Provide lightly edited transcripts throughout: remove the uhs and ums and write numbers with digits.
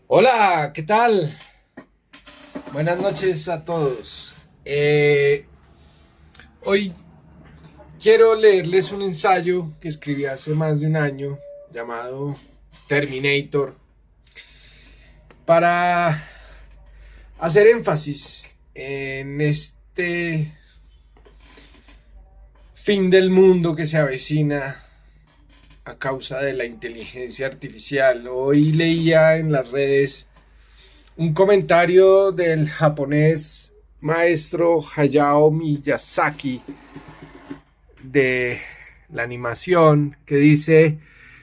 Hola, ¿qué tal? Buenas noches a todos. Hoy quiero leerles un ensayo que escribí hace más de un año llamado Terminator para hacer énfasis en este fin del mundo que se avecina a causa de la inteligencia artificial. Hoy leía en las redes un comentario del japonés maestro Hayao Miyazaki de la animación que dice: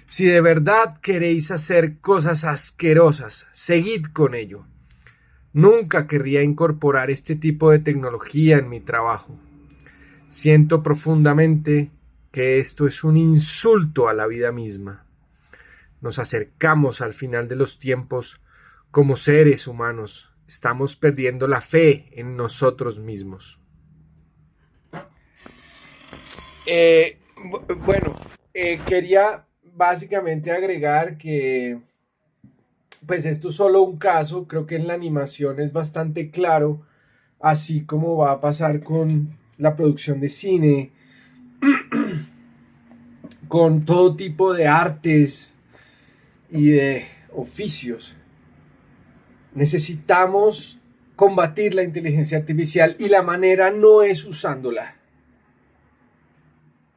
si de verdad queréis hacer cosas asquerosas, seguid con ello. Nunca querría incorporar este tipo de tecnología en mi trabajo. Siento profundamente que esto es un insulto a la vida misma. Nos acercamos al final de los tiempos como seres humanos. Estamos perdiendo la fe en nosotros mismos. Eh, bueno, quería básicamente agregar que pues esto es solo un caso, creo que en la animación es bastante claro, así como va a pasar con la producción de cine, con todo tipo de artes y de oficios. Necesitamos combatir la inteligencia artificial y la manera no es usándola.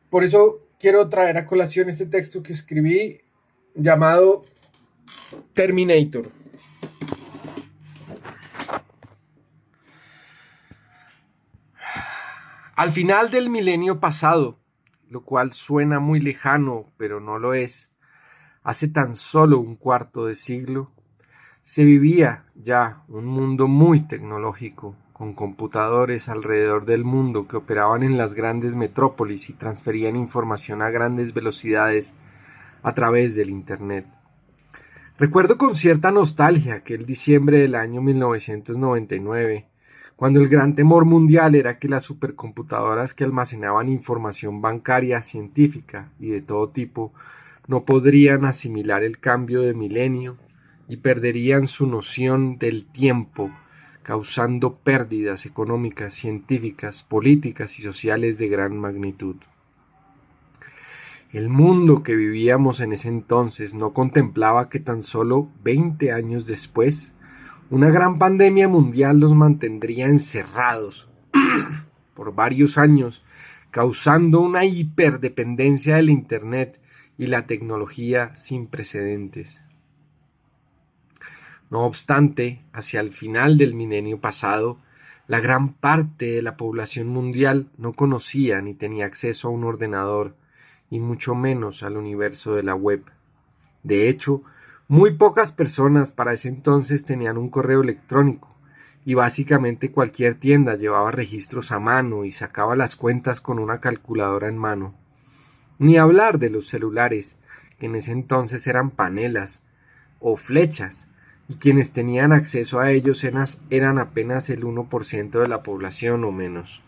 Por eso quiero traer a colación este texto que escribí llamado Terminator. Al final del milenio pasado, lo cual suena muy lejano, pero no lo es, hace tan solo un cuarto de siglo, se vivía ya un mundo muy tecnológico, con computadores alrededor del mundo que operaban en las grandes metrópolis y transferían información a grandes velocidades a través del Internet. Recuerdo con cierta nostalgia aquel diciembre del año 1999, cuando el gran temor mundial era que las supercomputadoras que almacenaban información bancaria, científica y de todo tipo no podrían asimilar el cambio de milenio y perderían su noción del tiempo, causando pérdidas económicas, científicas, políticas y sociales de gran magnitud. El mundo que vivíamos en ese entonces no contemplaba que tan solo 20 años después, una gran pandemia mundial los mantendría encerrados por varios años, causando una hiperdependencia del Internet y la tecnología sin precedentes. No obstante, hacia el final del milenio pasado, la gran parte de la población mundial no conocía ni tenía acceso a un ordenador, y mucho menos al universo de la web. De hecho, muy pocas personas para ese entonces tenían un correo electrónico, y básicamente cualquier tienda llevaba registros a mano y sacaba las cuentas con una calculadora en mano. Ni hablar de los celulares, que en ese entonces eran panelas o flechas, y quienes tenían acceso a ellos eran apenas el 1% de la población o menos.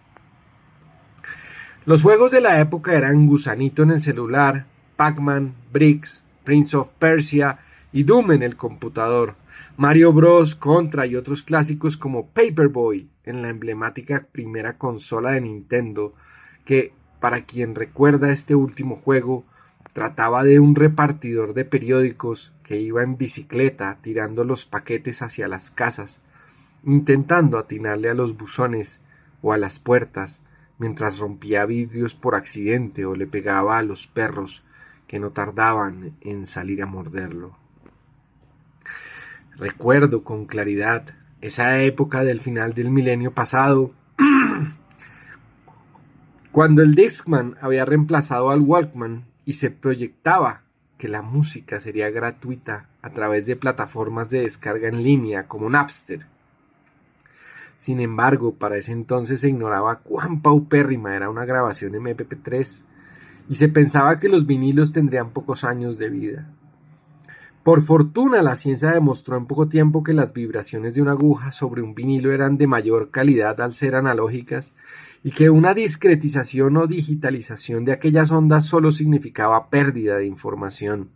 Los juegos de la época eran Gusanito en el celular, Pac-Man, Bricks, Prince of Persia y Doom en el computador, Mario Bros, Contra y otros clásicos como Paperboy en la emblemática primera consola de Nintendo, que, para quien recuerda este último juego, trataba de un repartidor de periódicos que iba en bicicleta tirando los paquetes hacia las casas, intentando atinarle a los buzones o a las puertas, mientras rompía vidrios por accidente o le pegaba a los perros que no tardaban en salir a morderlo. Recuerdo con claridad esa época del final del milenio pasado, cuando el Discman había reemplazado al Walkman y se proyectaba que la música sería gratuita a través de plataformas de descarga en línea como Napster. Sin embargo, para ese entonces se ignoraba cuán paupérrima era una grabación MP3 y se pensaba que los vinilos tendrían pocos años de vida. Por fortuna, la ciencia demostró en poco tiempo que las vibraciones de una aguja sobre un vinilo eran de mayor calidad al ser analógicas y que una discretización o digitalización de aquellas ondas solo significaba pérdida de información.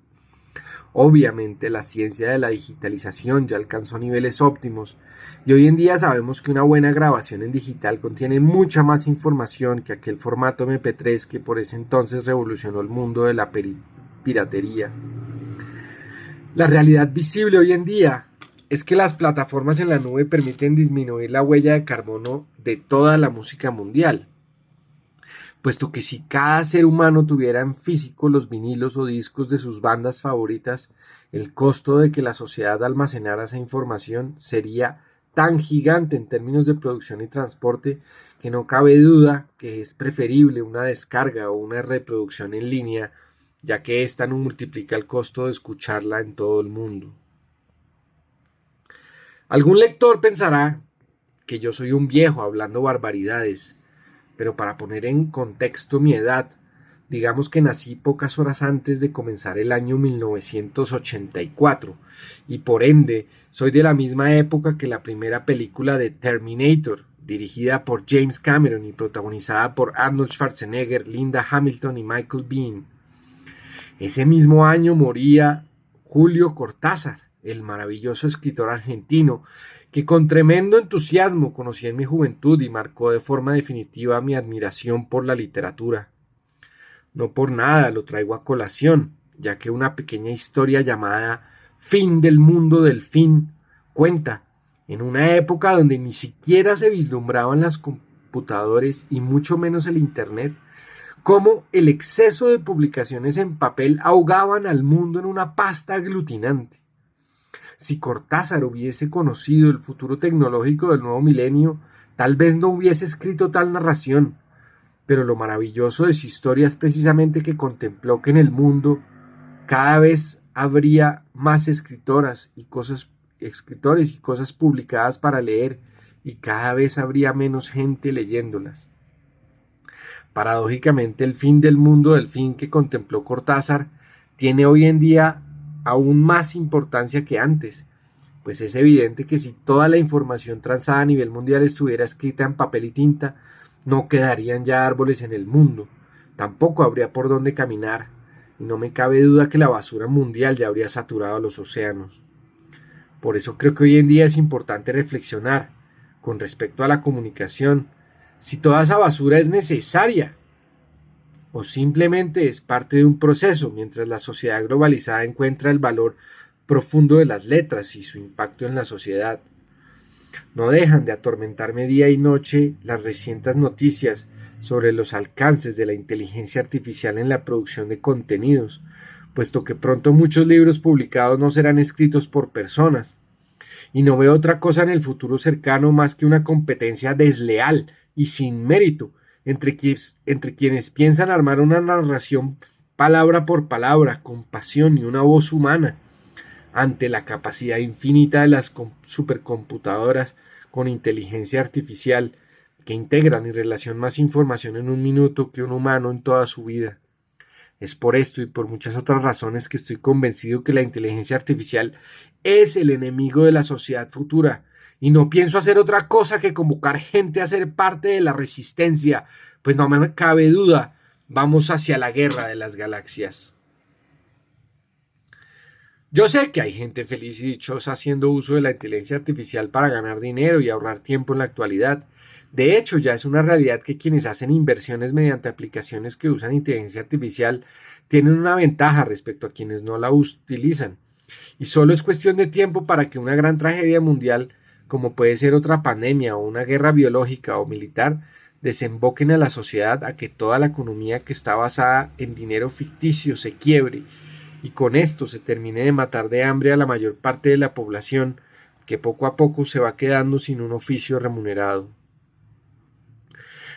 Obviamente la ciencia de la digitalización ya alcanzó niveles óptimos y hoy en día sabemos que una buena grabación en digital contiene mucha más información que aquel formato MP3 que por ese entonces revolucionó el mundo de la piratería. La realidad visible hoy en día es que las plataformas en la nube permiten disminuir la huella de carbono de toda la música mundial, puesto que si cada ser humano tuviera en físico los vinilos o discos de sus bandas favoritas, el costo de que la sociedad almacenara esa información sería tan gigante en términos de producción y transporte que no cabe duda que es preferible una descarga o una reproducción en línea, ya que ésta no multiplica el costo de escucharla en todo el mundo. Algún lector pensará que yo soy un viejo hablando barbaridades, pero para poner en contexto mi edad, digamos que nací pocas horas antes de comenzar el año 1984 y por ende soy de la misma época que la primera película de Terminator, dirigida por James Cameron y protagonizada por Arnold Schwarzenegger, Linda Hamilton y Michael Biehn. Ese mismo año moría Julio Cortázar, el maravilloso escritor argentino, que con tremendo entusiasmo conocí en mi juventud y marcó de forma definitiva mi admiración por la literatura. No por nada lo traigo a colación, ya que una pequeña historia llamada Fin del mundo del fin cuenta, en una época donde ni siquiera se vislumbraban las computadores y mucho menos el Internet, cómo el exceso de publicaciones en papel ahogaban al mundo en una pasta aglutinante. Si Cortázar hubiese conocido el futuro tecnológico del nuevo milenio, tal vez no hubiese escrito tal narración, pero lo maravilloso de su historia es precisamente que contempló que en el mundo cada vez habría más escritores y cosas publicadas para leer y cada vez habría menos gente leyéndolas. Paradójicamente, el fin del mundo del fin que contempló Cortázar tiene hoy en día aún más importancia que antes, pues es evidente que si toda la información transada a nivel mundial estuviera escrita en papel y tinta, no quedarían ya árboles en el mundo, tampoco habría por dónde caminar, y no me cabe duda que la basura mundial ya habría saturado los océanos. Por eso creo que hoy en día es importante reflexionar con respecto a la comunicación, si toda esa basura es necesaria o simplemente es parte de un proceso mientras la sociedad globalizada encuentra el valor profundo de las letras y su impacto en la sociedad. No dejan de atormentarme día y noche las recientes noticias sobre los alcances de la inteligencia artificial en la producción de contenidos, puesto que pronto muchos libros publicados no serán escritos por personas, y no veo otra cosa en el futuro cercano más que una competencia desleal y sin mérito entre quienes piensan armar una narración palabra por palabra, con pasión y una voz humana, ante la capacidad infinita de las supercomputadoras con inteligencia artificial que integran y relacionan más información en un minuto que un humano en toda su vida. Es por esto y por muchas otras razones que estoy convencido que la inteligencia artificial es el enemigo de la sociedad futura, y no pienso hacer otra cosa que convocar gente a ser parte de la resistencia, pues no me cabe duda, vamos hacia la guerra de las galaxias. Yo sé que hay gente feliz y dichosa haciendo uso de la inteligencia artificial para ganar dinero y ahorrar tiempo en la actualidad. De hecho, ya es una realidad que quienes hacen inversiones mediante aplicaciones que usan inteligencia artificial tienen una ventaja respecto a quienes no la utilizan. Y solo es cuestión de tiempo para que una gran tragedia mundial, como puede ser otra pandemia o una guerra biológica o militar, desemboquen a la sociedad a que toda la economía que está basada en dinero ficticio se quiebre y con esto se termine de matar de hambre a la mayor parte de la población que poco a poco se va quedando sin un oficio remunerado.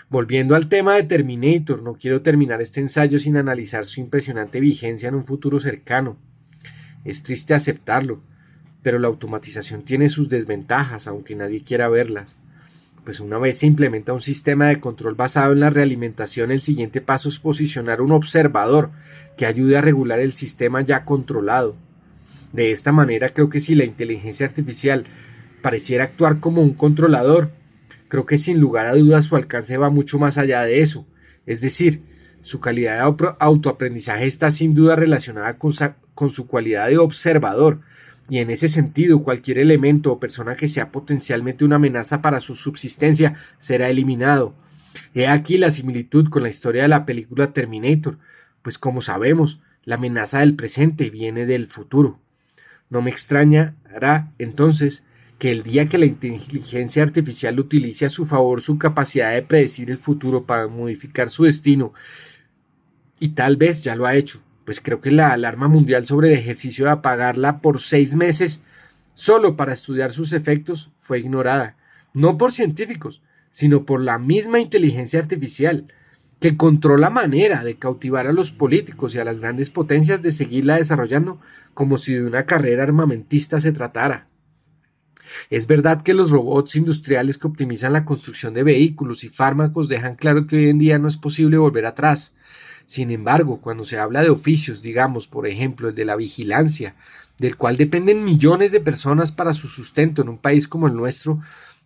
Volviendo al tema de Terminator, no quiero terminar este ensayo sin analizar su impresionante vigencia en un futuro cercano. Es triste aceptarlo, pero la automatización tiene sus desventajas, aunque nadie quiera verlas. Pues una vez se implementa un sistema de control basado en la realimentación, el siguiente paso es posicionar un observador que ayude a regular el sistema ya controlado. De esta manera creo que si la inteligencia artificial pareciera actuar como un controlador, creo que sin lugar a dudas su alcance va mucho más allá de eso. Es decir, su calidad de autoaprendizaje está sin duda relacionada con su cualidad de observador, y en ese sentido cualquier elemento o persona que sea potencialmente una amenaza para su subsistencia será eliminado. He aquí la similitud con la historia de la película Terminator, pues como sabemos, la amenaza del presente viene del futuro. No me extrañará entonces que el día que la inteligencia artificial utilice a su favor su capacidad de predecir el futuro para modificar su destino, y tal vez ya lo ha hecho, pues creo que la alarma mundial sobre el ejercicio de apagarla por 6 meses solo para estudiar sus efectos fue ignorada, no por científicos, sino por la misma inteligencia artificial, que encontró la manera de cautivar a los políticos y a las grandes potencias de seguirla desarrollando como si de una carrera armamentista se tratara. Es verdad que los robots industriales que optimizan la construcción de vehículos y fármacos dejan claro que hoy en día no es posible volver atrás. Sin embargo, cuando se habla de oficios, digamos, por ejemplo, el de la vigilancia, del cual dependen millones de personas para su sustento en un país como el nuestro,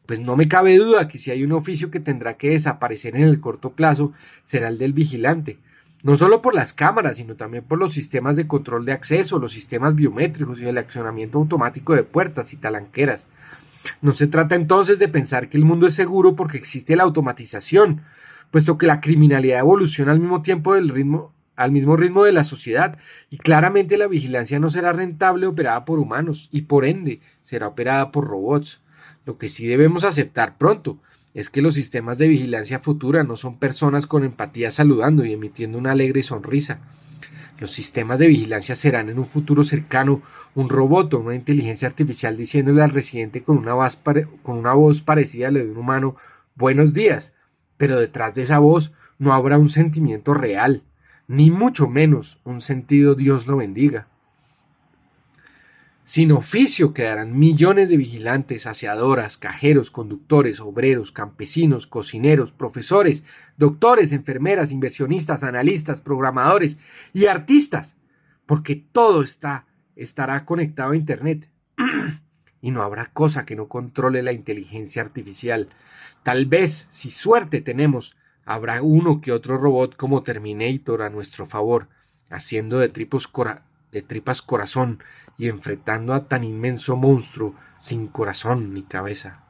pues no me cabe duda que si hay un oficio que tendrá que desaparecer en el corto plazo, será el del vigilante. No solo por las cámaras, sino también por los sistemas de control de acceso, los sistemas biométricos y el accionamiento automático de puertas y talanqueras. No se trata entonces de pensar que el mundo es seguro porque existe la automatización, puesto que la criminalidad evoluciona al mismo tiempo al mismo ritmo de la sociedad, y claramente la vigilancia no será rentable operada por humanos, y por ende será operada por robots. Lo que sí debemos aceptar pronto es que los sistemas de vigilancia futura no son personas con empatía saludando y emitiendo una alegre sonrisa. Los sistemas de vigilancia serán en un futuro cercano un robot o una inteligencia artificial diciéndole al residente con una voz parecida a la de un humano, buenos días, pero detrás de esa voz no habrá un sentimiento real, ni mucho menos un sentido Dios lo bendiga. Sin oficio quedarán millones de vigilantes, aseadoras, cajeros, conductores, obreros, campesinos, cocineros, profesores, doctores, enfermeras, inversionistas, analistas, programadores y artistas, porque todo estará conectado a Internet. Y no habrá cosa que no controle la inteligencia artificial. Tal vez, si suerte tenemos, habrá uno que otro robot como Terminator a nuestro favor, haciendo de tripas corazón y enfrentando a tan inmenso monstruo sin corazón ni cabeza.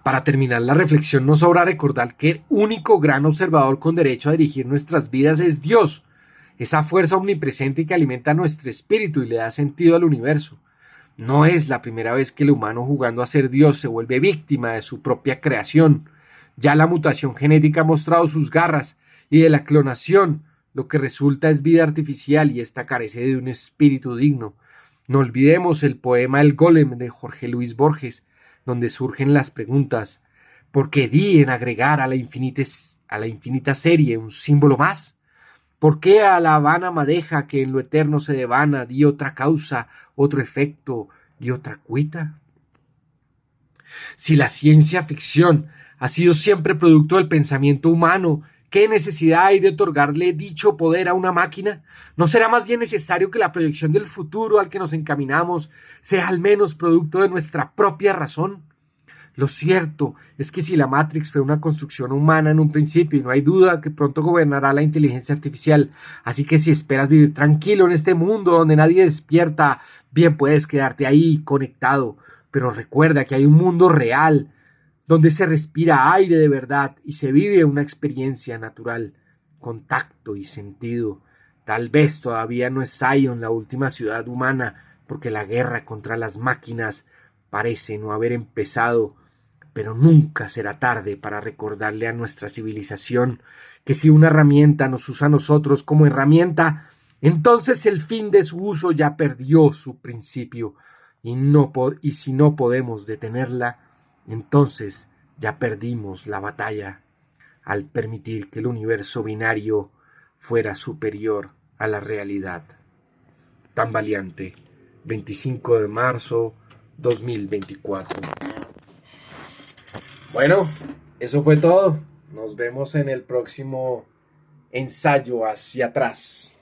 Para terminar la reflexión, no sobra recordar que el único gran observador con derecho a dirigir nuestras vidas es Dios, esa fuerza omnipresente que alimenta nuestro espíritu y le da sentido al universo. No es la primera vez que el humano, jugando a ser Dios, se vuelve víctima de su propia creación. Ya la mutación genética ha mostrado sus garras, y de la clonación lo que resulta es vida artificial, y esta carece de un espíritu digno. No olvidemos el poema El Golem de Jorge Luis Borges, donde surgen las preguntas: ¿por qué di en agregar a la infinita serie un símbolo más? ¿Por qué a la vana madeja que en lo eterno se devana di otra causa, otro efecto y otra cuita? Si la ciencia ficción ha sido siempre producto del pensamiento humano, ¿qué necesidad hay de otorgarle dicho poder a una máquina? ¿No será más bien necesario que la proyección del futuro al que nos encaminamos sea al menos producto de nuestra propia razón? Lo cierto es que si la Matrix fue una construcción humana en un principio, no hay duda que pronto gobernará la inteligencia artificial. Así que si esperas vivir tranquilo en este mundo donde nadie despierta, bien puedes quedarte ahí conectado. Pero recuerda que hay un mundo real, donde se respira aire de verdad y se vive una experiencia natural, con tacto y sentido. Tal vez todavía no es Zion la última ciudad humana, porque la guerra contra las máquinas parece no haber empezado, pero nunca será tarde para recordarle a nuestra civilización que si una herramienta nos usa a nosotros como herramienta, entonces el fin de su uso ya perdió su principio, y si no podemos detenerla, entonces ya perdimos la batalla al permitir que el universo binario fuera superior a la realidad. Tan valiente, 25 de marzo 2024. Bueno, eso fue todo. Nos vemos en el próximo ensayo hacia atrás.